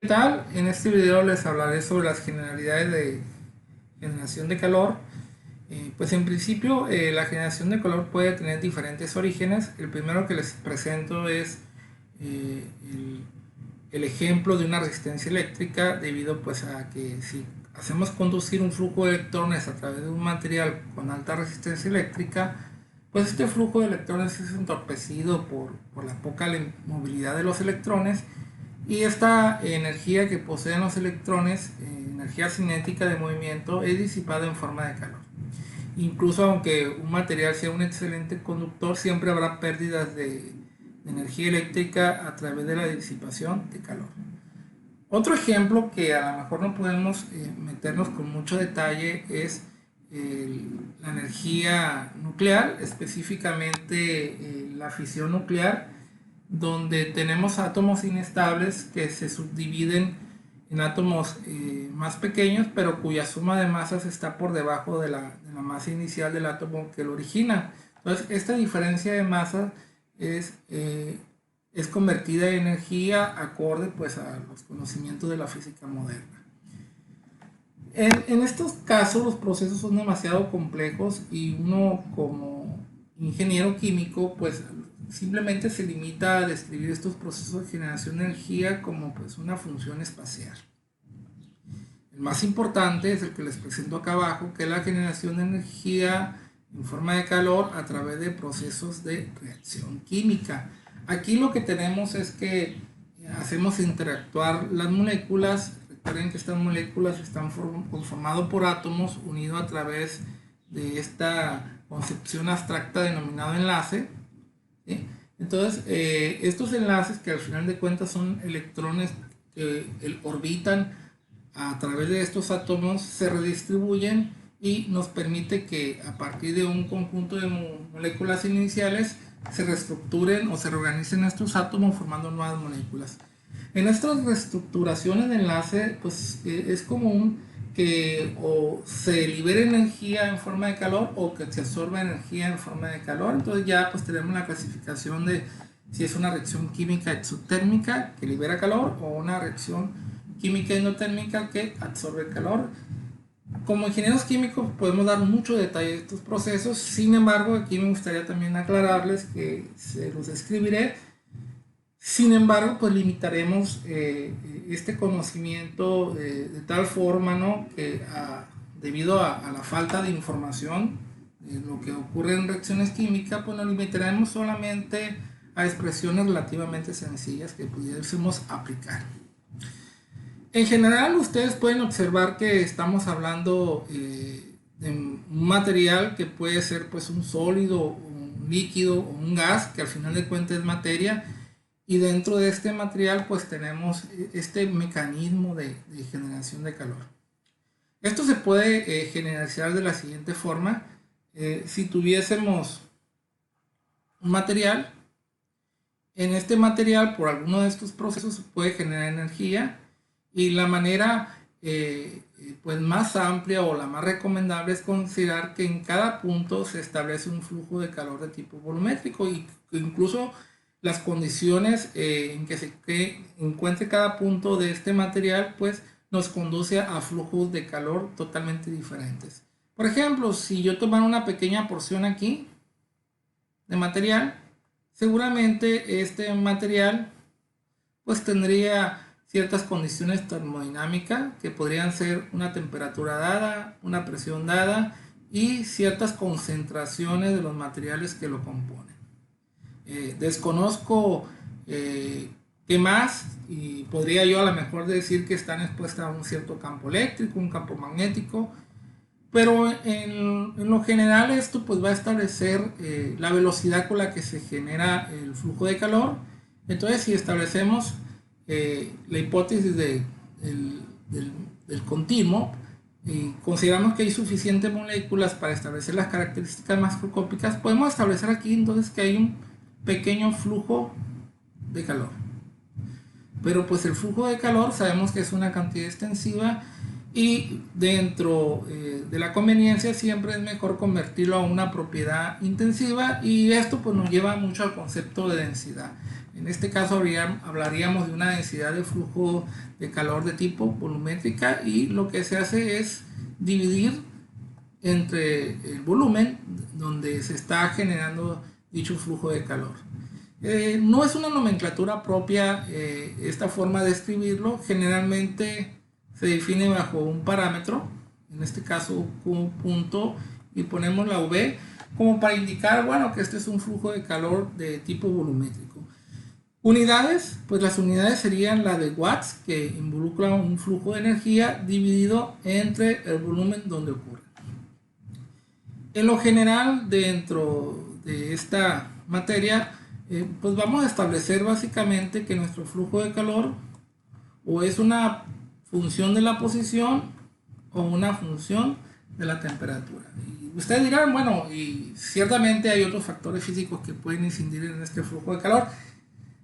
¿Qué tal? En este video les hablaré sobre las generalidades de generación de calor. Pues en principio la generación de calor puede tener diferentes orígenes. El primero que les presento es eh, el, el ejemplo de una resistencia eléctrica debido pues a que si hacemos conducir un flujo de electrones a través de un material con alta resistencia eléctrica, pues este flujo de electrones es entorpecido por la poca movilidad de los electrones y esta energía que poseen los electrones, energía cinética de movimiento, es disipada en forma de calor. Incluso aunque un material sea un excelente conductor, siempre habrá pérdidas de energía eléctrica a través de la disipación de calor. Otro ejemplo que a lo mejor no podemos meternos con mucho detalle es la energía nuclear, específicamente la fisión nuclear, donde tenemos átomos inestables que se subdividen en átomos más pequeños, pero cuya suma de masas está por debajo de la masa inicial del átomo que lo origina. Entonces, esta diferencia de masa es convertida en energía acorde pues, a los conocimientos de la física moderna. En estos casos los procesos son demasiado complejos y uno como ingeniero químico pues simplemente se limita a describir estos procesos de generación de energía como pues una función espacial. El más importante es el que les presento acá abajo, que es la generación de energía en forma de calor a través de procesos de reacción química. Aquí lo que tenemos es que hacemos interactuar las moléculas. Recuerden que estas moléculas están conformadas por átomos unidos a través de esta concepción abstracta denominado enlace, ¿sí? Entonces, estos enlaces que al final de cuentas son electrones que orbitan a través de estos átomos se redistribuyen y nos permite que a partir de un conjunto de moléculas iniciales se reestructuren o se reorganicen estos átomos formando nuevas moléculas. En estas reestructuraciones de enlace, pues es común que o se libere energía en forma de calor o que se absorba energía en forma de calor. Entonces ya pues tenemos la clasificación de si es una reacción química exotérmica que libera calor o una reacción química endotérmica que absorbe calor. Como ingenieros químicos podemos dar mucho detalle de estos procesos, sin embargo aquí me gustaría también aclararles que se los describiré. Sin embargo, pues limitaremos este conocimiento de tal forma, ¿no? Que debido a la falta de información de lo que ocurre en reacciones químicas, pues nos limitaremos solamente a expresiones relativamente sencillas que pudiésemos aplicar. En general, ustedes pueden observar que estamos hablando de un material que puede ser pues un sólido, un líquido o un gas, que al final de cuentas es materia, y dentro de este material pues tenemos este mecanismo de generación de calor. Esto se puede generalizar de la siguiente forma. Si tuviésemos un material, en este material por alguno de estos procesos se puede generar energía y la manera pues más amplia o la más recomendable es considerar que en cada punto se establece un flujo de calor de tipo volumétrico y incluso las condiciones en que se encuentre cada punto de este material pues nos conduce a flujos de calor totalmente diferentes. Por ejemplo, si yo tomara una pequeña porción aquí de material, seguramente este material pues tendría ciertas condiciones termodinámicas que podrían ser una temperatura dada, una presión dada y ciertas concentraciones de los materiales que lo componen. Desconozco qué más y podría yo a lo mejor decir que están expuestas a un cierto campo eléctrico, un campo magnético, pero en lo general esto pues va a establecer la velocidad con la que se genera el flujo de calor. Entonces si establecemos la hipótesis del continuo y consideramos que hay suficientes moléculas para establecer las características macroscópicas, podemos establecer aquí entonces que hay un pequeño flujo de calor. Pero pues el flujo de calor sabemos que es una cantidad extensiva y dentro de la conveniencia siempre es mejor convertirlo a una propiedad intensiva, y esto pues nos lleva mucho al concepto de densidad. En este caso hablaríamos de una densidad de flujo de calor de tipo volumétrica, y lo que se hace es dividir entre el volumen donde se está generando dicho flujo de calor. No es una nomenclatura propia esta forma de escribirlo. Generalmente se define bajo un parámetro, en este caso Q punto, y ponemos la V como para indicar, bueno, que este es un flujo de calor de tipo volumétrico. Unidades, pues las unidades serían la de watts, que involucra un flujo de energía dividido entre el volumen donde ocurre. En lo general, dentro de esta materia, pues vamos a establecer básicamente que nuestro flujo de calor o es una función de la posición o una función de la temperatura. Y ustedes dirán, bueno, y ciertamente hay otros factores físicos que pueden incidir en este flujo de calor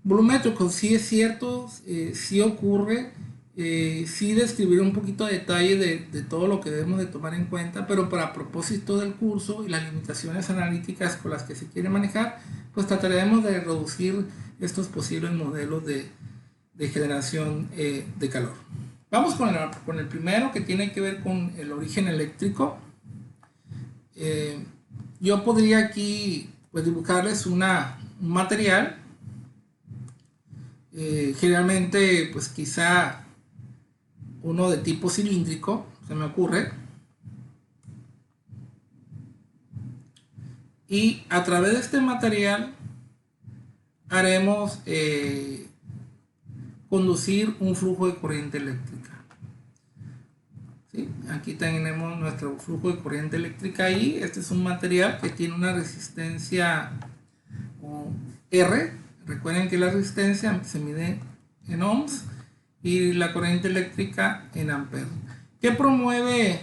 volumétrico. Sí es cierto, sí ocurre, sí describir un poquito de detalle de todo lo que debemos de tomar en cuenta, pero para propósito del curso y las limitaciones analíticas con las que se quiere manejar, pues trataremos de reducir estos posibles modelos de generación de calor. Vamos con el primero, que tiene que ver con el origen eléctrico. Yo podría aquí pues dibujarles un material, generalmente pues quizá uno de tipo cilíndrico, se me ocurre, y a través de este material haremos conducir un flujo de corriente eléctrica. ¿Sí? Aquí tenemos nuestro flujo de corriente eléctrica ahí. Este es un material que tiene una resistencia R. Recuerden que la resistencia se mide en ohms y la corriente eléctrica en amperes. ¿Qué promueve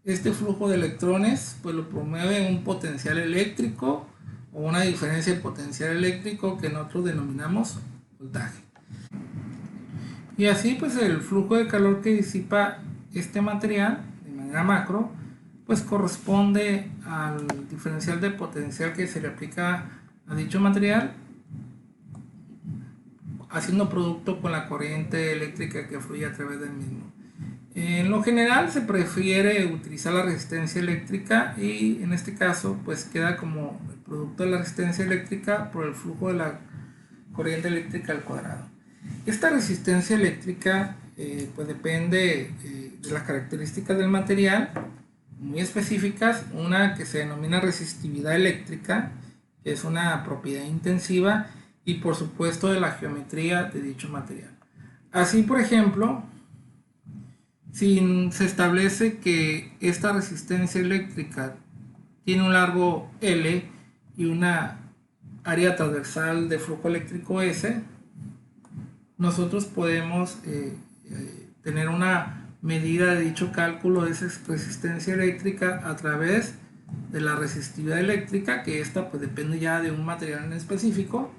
este flujo de electrones? Pues lo promueve un potencial eléctrico o una diferencia de potencial eléctrico que nosotros denominamos voltaje. Y así pues el flujo de calor que disipa este material de manera macro pues corresponde al diferencial de potencial que se le aplica a dicho material, haciendo producto con la corriente eléctrica que fluye a través del mismo. En lo general se prefiere utilizar la resistencia eléctrica, y en este caso pues queda como el producto de la resistencia eléctrica por el flujo de la corriente eléctrica al cuadrado. Esta resistencia eléctrica pues depende de las características del material muy específicas. Una que se denomina resistividad eléctrica, que es una propiedad intensiva, y por supuesto de la geometría de dicho material. Así, por ejemplo, si se establece que esta resistencia eléctrica tiene un largo L y una área transversal de flujo eléctrico S, nosotros podemos tener una medida de dicho cálculo de esa resistencia eléctrica a través de la resistividad eléctrica, que esta pues depende ya de un material en específico,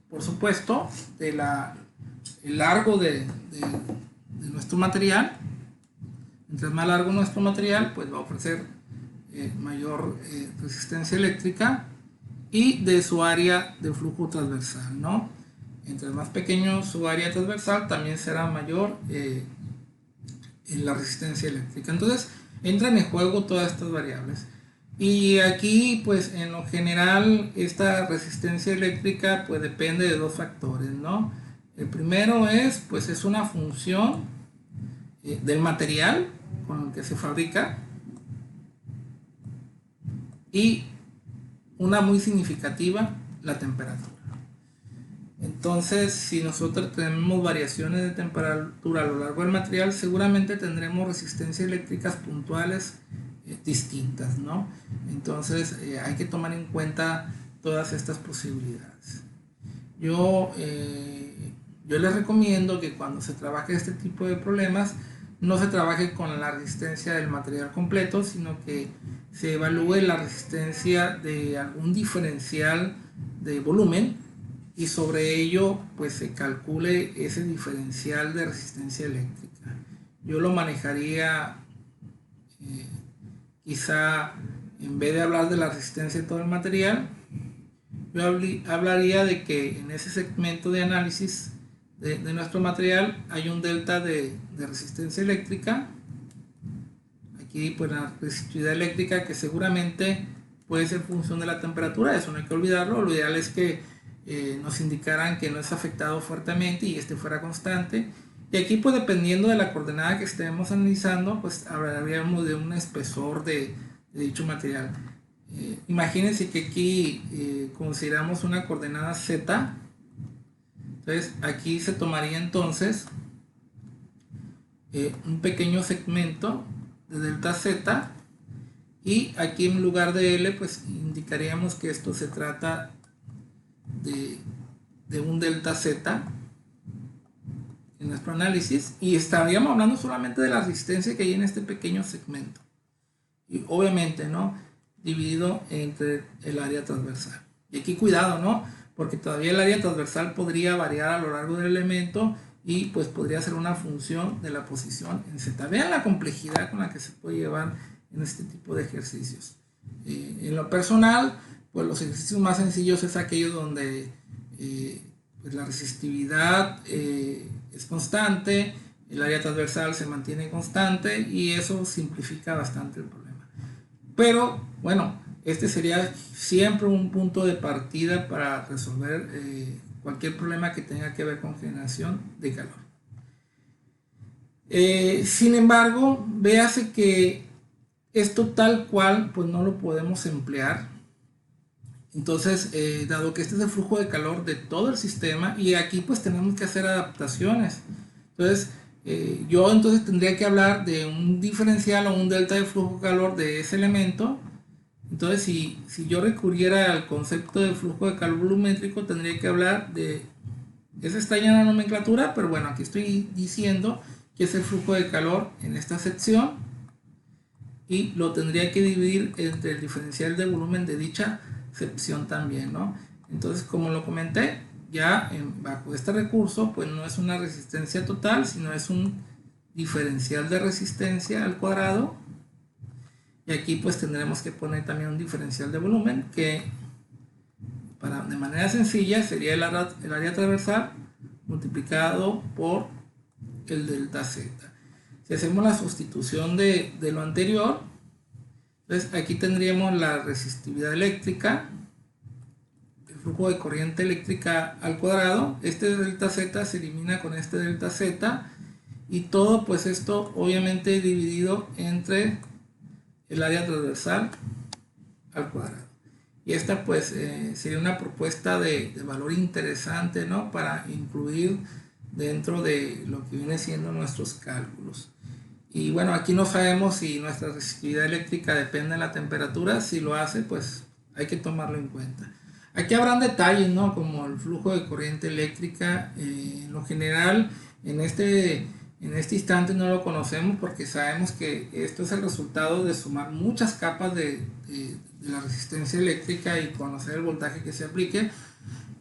por supuesto el largo de nuestro material. Mientras más largo nuestro material, pues va a ofrecer mayor resistencia eléctrica, y de su área de flujo transversal, ¿no? Entre más pequeño su área transversal, también será mayor en la resistencia eléctrica. Entonces entran en juego todas estas variables, y aquí pues en lo general esta resistencia eléctrica pues depende de dos factores, ¿no? El primero es pues es una función del material con el que se fabrica, y una muy significativa, la temperatura. Entonces, si nosotros tenemos variaciones de temperatura a lo largo del material, seguramente tendremos resistencias eléctricas puntuales distintas, ¿no? Entonces, hay que tomar en cuenta todas estas posibilidades. Yo les recomiendo que cuando se trabaje este tipo de problemas, no se trabaje con la resistencia del material completo, sino que se evalúe la resistencia de algún diferencial de volumen y sobre ello pues se calcule ese diferencial de resistencia eléctrica. Yo lo manejaría quizá, en vez de hablar de la resistencia de todo el material, yo hablaría de que en ese segmento de análisis de nuestro material hay un delta de resistencia eléctrica. Aquí pues la resistividad eléctrica, que seguramente puede ser función de la temperatura, eso no hay que olvidarlo. Lo ideal es que nos indicaran que no es afectado fuertemente y este fuera constante. Y aquí pues dependiendo de la coordenada que estemos analizando, pues hablaríamos de un espesor de dicho material. Imagínense que aquí consideramos una coordenada Z. Entonces aquí se tomaría entonces un pequeño segmento de delta Z, y aquí en lugar de L pues indicaríamos que esto se trata de un delta Z en nuestro análisis, y estaríamos hablando solamente de la resistencia que hay en este pequeño segmento, y obviamente no dividido entre el área transversal. Y aquí cuidado, ¿no? Porque todavía el área transversal podría variar a lo largo del elemento y pues podría ser una función de la posición en Z. Vean la complejidad con la que se puede llevar en este tipo de ejercicios. En lo personal, pues los ejercicios más sencillos es aquellos donde pues la resistividad es constante, el área transversal se mantiene constante y eso simplifica bastante el problema. Pero bueno, este sería siempre un punto de partida para resolver cualquier problema que tenga que ver con generación de calor. Sin embargo, véase que esto tal cual pues no lo podemos emplear. Entonces, dado que este es el flujo de calor de todo el sistema, y aquí pues tenemos que hacer adaptaciones. Entonces, yo entonces tendría que hablar de un diferencial o un delta de flujo de calor de ese elemento. Entonces, si yo recurriera al concepto de flujo de calor volumétrico, tendría que hablar de, esa está ya en la nomenclatura, pero bueno, aquí estoy diciendo que es el flujo de calor en esta sección, y lo tendría que dividir entre el diferencial de volumen de dicha sección también, ¿no? Entonces, como lo comenté, ya bajo este recurso, pues no es una resistencia total, sino es un diferencial de resistencia al cuadrado. Y aquí pues tendremos que poner también un diferencial de volumen que de manera sencilla sería el área transversal multiplicado por el delta Z. Si hacemos la sustitución de lo anterior, entonces aquí tendríamos la resistividad eléctrica, el flujo de corriente eléctrica al cuadrado. Este delta Z se elimina con este delta Z, y todo pues esto obviamente dividido entre el área transversal al cuadrado. Y esta pues sería una propuesta de valor interesante, ¿no? Para incluir dentro de lo que viene siendo nuestros cálculos. Y bueno, aquí no sabemos si nuestra resistividad eléctrica depende de la temperatura. Si lo hace, pues hay que tomarlo en cuenta. Aquí habrán detalles, ¿no? Como el flujo de corriente eléctrica. En lo general, en este instante no lo conocemos, porque sabemos que esto es el resultado de sumar muchas capas de la resistencia eléctrica y conocer el voltaje que se aplique.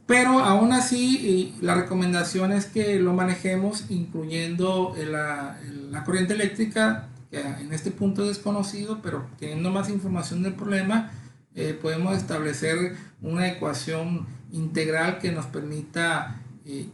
Pero aún así, la recomendación es que lo manejemos incluyendo la corriente eléctrica, que en este punto es desconocido, pero teniendo más información del problema, podemos establecer una ecuación integral que nos permita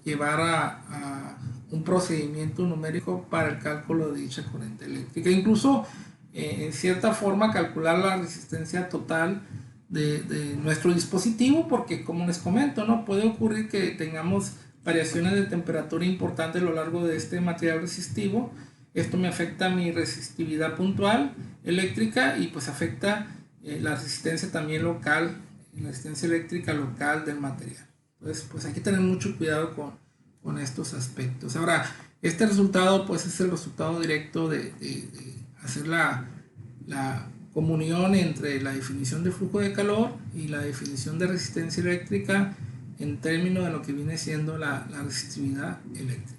llevar a un procedimiento numérico para el cálculo de dicha corriente eléctrica. Incluso, en cierta forma, calcular la resistencia total de nuestro dispositivo, porque como les comento, ¿no? Puede ocurrir que tengamos variaciones de temperatura importantes a lo largo de este material resistivo. Esto me afecta mi resistividad puntual eléctrica, y pues afecta la resistencia también local, la resistencia eléctrica local del material. Entonces pues hay que tener mucho cuidado con estos aspectos. Ahora, este resultado pues es el resultado directo de hacer la comunión entre la definición de flujo de calor y la definición de resistencia eléctrica en términos de lo que viene siendo la resistividad eléctrica.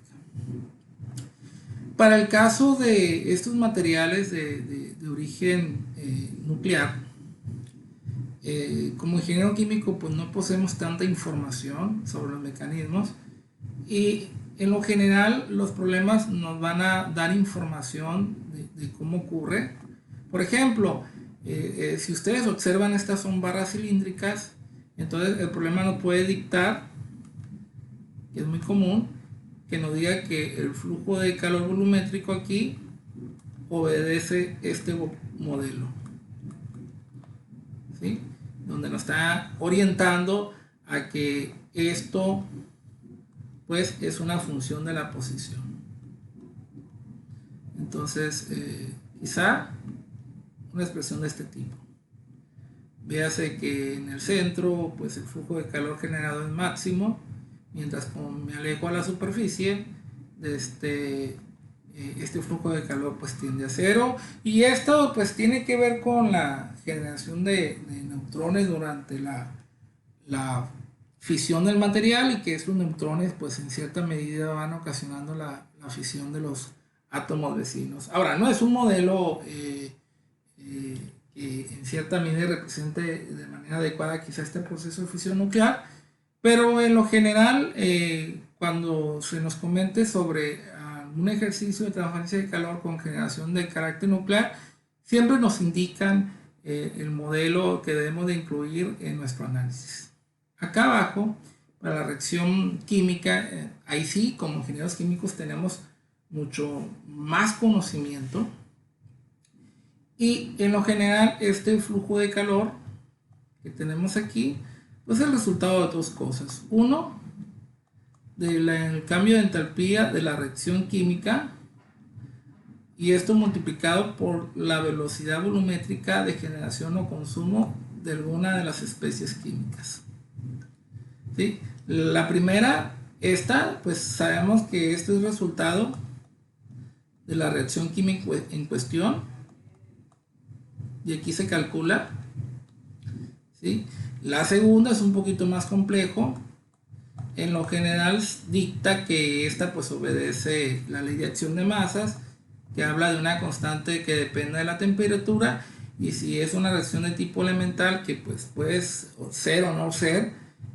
Para el caso de estos materiales de origen nuclear, como ingeniero químico pues no poseemos tanta información sobre los mecanismos y en lo general los problemas nos van a dar información de cómo ocurre. Por ejemplo, si ustedes observan, estas son barras cilíndricas, entonces el problema nos puede dictar, que es muy común, que nos diga que el flujo de calor volumétrico aquí obedece este modelo, ¿sí? Donde nos está orientando a que esto pues es una función de la posición. Entonces quizá una expresión de este tipo, véase que en el centro pues el flujo de calor generado es máximo, mientras como me alejo a la superficie este flujo de calor pues tiende a cero, y esto pues tiene que ver con la generación de neutrones durante la fisión del material, y que estos neutrones pues en cierta medida van ocasionando la fisión de los átomos vecinos. Ahora, no es un modelo que en cierta medida represente de manera adecuada quizá este proceso de fisión nuclear, pero en lo general cuando se nos comente sobre un ejercicio de transferencia de calor con generación de carácter nuclear, siempre nos indican el modelo que debemos de incluir en nuestro análisis. Acá abajo, para la reacción química, ahí sí, como ingenieros químicos tenemos mucho más conocimiento, y en lo general este flujo de calor que tenemos aquí pues es el resultado de dos cosas. Uno, del cambio de entalpía de la reacción química, y esto multiplicado por la velocidad volumétrica de generación o consumo de alguna de las especies químicas, ¿sí? La primera, esta, pues sabemos que esto es resultado de la reacción química en cuestión, y aquí se calcula, ¿sí? La segunda es un poquito más complejo. En lo general dicta que esta pues obedece la ley de acción de masas, que habla de una constante que depende de la temperatura, y si es una reacción de tipo elemental que pues puede ser o no ser,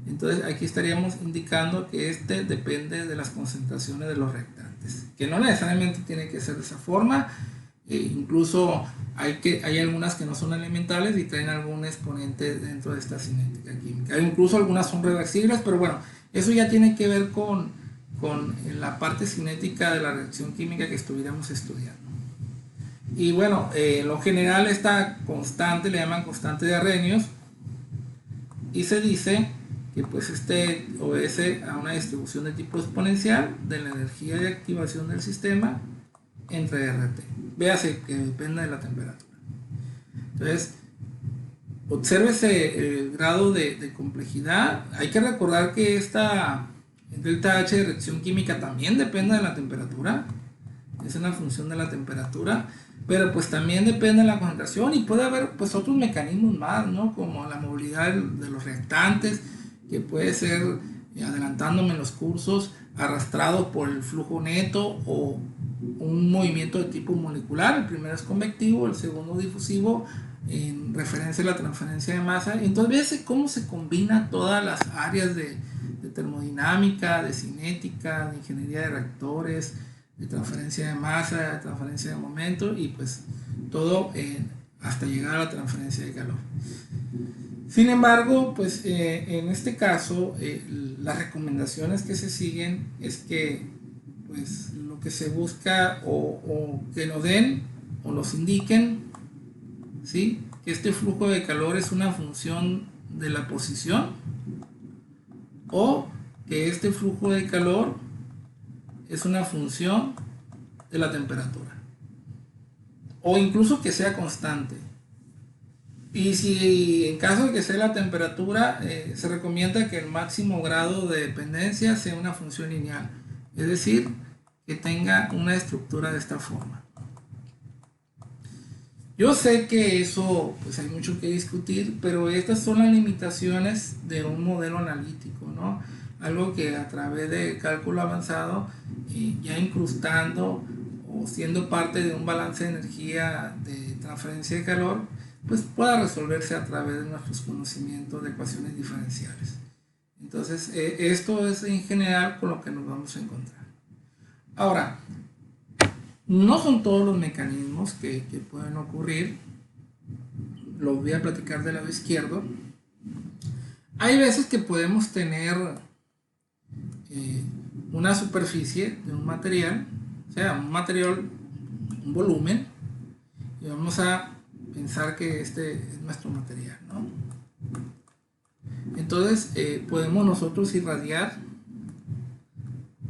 entonces aquí estaríamos indicando que este depende de las concentraciones de los reactantes, que no necesariamente tiene que ser de esa forma. Incluso hay algunas que no son elementales y traen algún exponente dentro de esta cinética química. Incluso algunas son reversibles, pero bueno, eso ya tiene que ver con la parte cinética de la reacción química que estuviéramos estudiando. Y bueno, en lo general esta constante le llaman constante de Arrhenius, y se dice que pues este obedece a una distribución de tipo exponencial de la energía de activación del sistema entre RT. Véase que depende de la temperatura. Entonces, obsérvese el grado de complejidad. Hay que recordar que esta delta H de reacción química también depende de la temperatura. Es una función de la temperatura, pero pues también depende de la concentración, y puede haber pues otros mecanismos más, ¿no? Como la movilidad de los reactantes, que puede ser, adelantándome en los cursos, arrastrado por el flujo neto o un movimiento de tipo molecular. El primero es convectivo, el segundo difusivo, en referencia a la transferencia de masa. Entonces véase cómo se combina todas las áreas de termodinámica, de cinética, de ingeniería de reactores, de transferencia de masa, de transferencia de momento, y pues todo hasta llegar a la transferencia de calor. Sin embargo, pues en este caso las recomendaciones que se siguen es que pues lo que se busca o que nos den o nos indiquen, ¿sí?, que este flujo de calor es una función de la posición, o que este flujo de calor es una función de la temperatura, o incluso que sea constante. Y si en caso de que sea la temperatura, se recomienda que el máximo grado de dependencia sea una función lineal, es decir, que tenga una estructura de esta forma. Yo sé que eso pues hay mucho que discutir, pero estas son las limitaciones de un modelo analítico, ¿no? Algo que a través de cálculo avanzado, ya incrustando o siendo parte de un balance de energía de transferencia de calor, pues pueda resolverse a través de nuestros conocimientos de ecuaciones diferenciales. Entonces, esto es en general con lo que nos vamos a encontrar. Ahora, no son todos los mecanismos que pueden ocurrir. Lo voy a platicar del lado izquierdo. Hay veces que podemos tener una superficie de un material, o sea, un material, un volumen, y vamos a pensar que este es nuestro material, ¿no? Entonces podemos nosotros irradiar,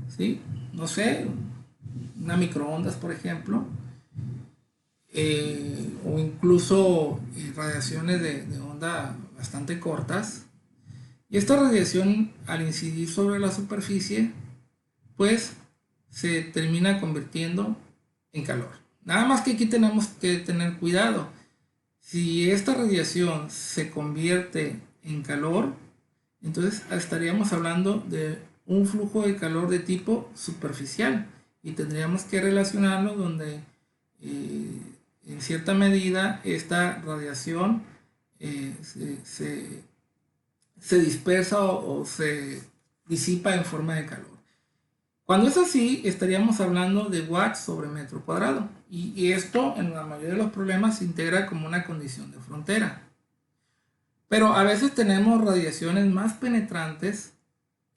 ¿sí? No sé, una microondas, por ejemplo, o incluso radiaciones de onda bastante cortas. Y esta radiación, al incidir sobre la superficie, pues se termina convirtiendo en calor. Nada más que aquí tenemos que tener cuidado. Si esta radiación se convierte en calor, entonces estaríamos hablando de un flujo de calor de tipo superficial y tendríamos que relacionarlo donde en cierta medida esta radiación se dispersa o se disipa en forma de calor. Cuando es así, estaríamos hablando de watts sobre metro cuadrado. Y esto, en la mayoría de los problemas, se integra como una condición de frontera. Pero a veces tenemos radiaciones más penetrantes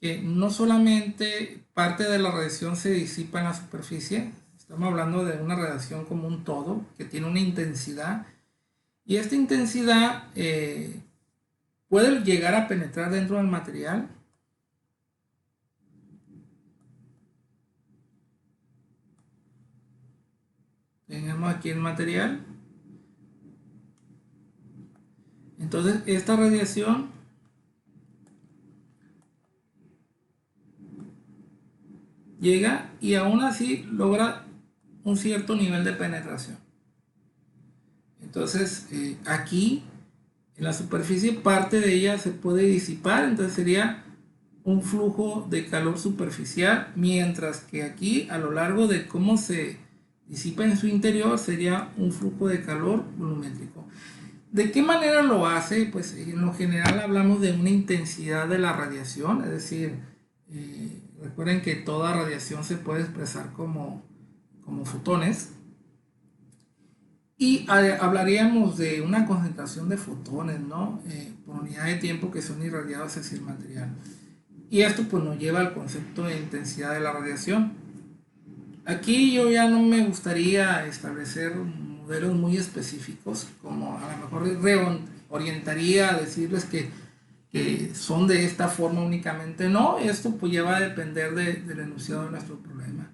que no solamente parte de la radiación se disipa en la superficie, estamos hablando de una radiación como un todo, que tiene una intensidad. Y esta intensidad puede llegar a penetrar dentro del material. Tenemos aquí el material. Entonces esta radiación llega y aún así logra un cierto nivel de penetración. Entonces aquí en la superficie parte de ella se puede disipar, entonces sería un flujo de calor superficial, mientras que aquí a lo largo de cómo se disipa en su interior sería un flujo de calor volumétrico. ¿De qué manera lo hace? Pues en lo general hablamos de una intensidad de la radiación, es decir, recuerden que toda radiación se puede expresar como fotones. Y hablaríamos de una concentración de fotones, ¿no? Por unidad de tiempo que son irradiados hacia el material. Y esto pues nos lleva al concepto de intensidad de la radiación. Aquí yo ya no me gustaría establecer modelos muy específicos, como a lo mejor reorientaría a decirles que son de esta forma únicamente. No, esto pues ya va a depender del enunciado de nuestro problema.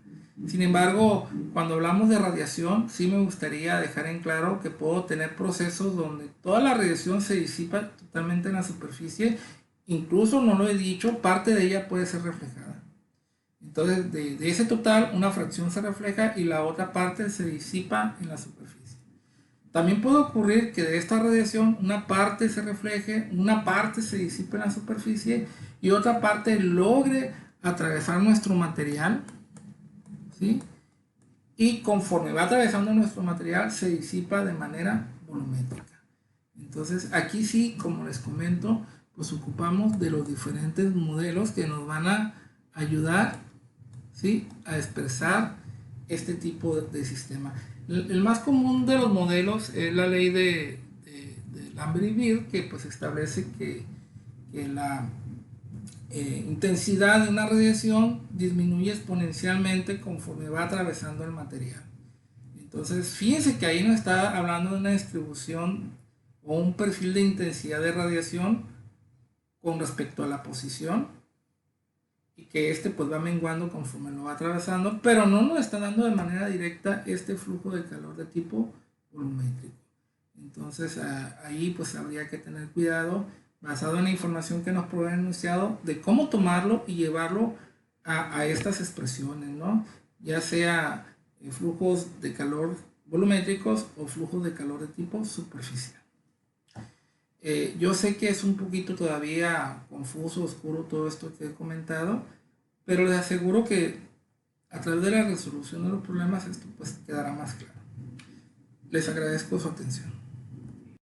Sin embargo, cuando hablamos de radiación, sí me gustaría dejar en claro que puedo tener procesos donde toda la radiación se disipa totalmente en la superficie. Incluso, no lo he dicho, parte de ella puede ser reflejada. Entonces, de ese total, una fracción se refleja y la otra parte se disipa en la superficie. También puede ocurrir que de esta radiación una parte se refleje, una parte se disipe en la superficie y otra parte logre atravesar nuestro material, ¿sí? Y conforme va atravesando nuestro material se disipa de manera volumétrica. Entonces aquí sí, como les comento, pues ocupamos de los diferentes modelos que nos van a ayudar, ¿sí?, a expresar este tipo de sistema. El más común de los modelos es la ley de Lambert-Beer, que pues establece que la intensidad de una radiación disminuye exponencialmente conforme va atravesando el material. Entonces fíjense que ahí nos está hablando de una distribución o un perfil de intensidad de radiación con respecto a la posición, y que este pues va menguando conforme lo va atravesando, pero no nos está dando de manera directa este flujo de calor de tipo volumétrico. Entonces ahí pues habría que tener cuidado, basado en la información que nos provee el enunciado, de cómo tomarlo y llevarlo a estas expresiones, ¿no? Ya sea flujos de calor volumétricos o flujos de calor de tipo superficial. Yo sé que es un poquito todavía confuso, oscuro todo esto que he comentado, pero les aseguro que a través de la resolución de los problemas esto pues quedará más claro. Les agradezco su atención.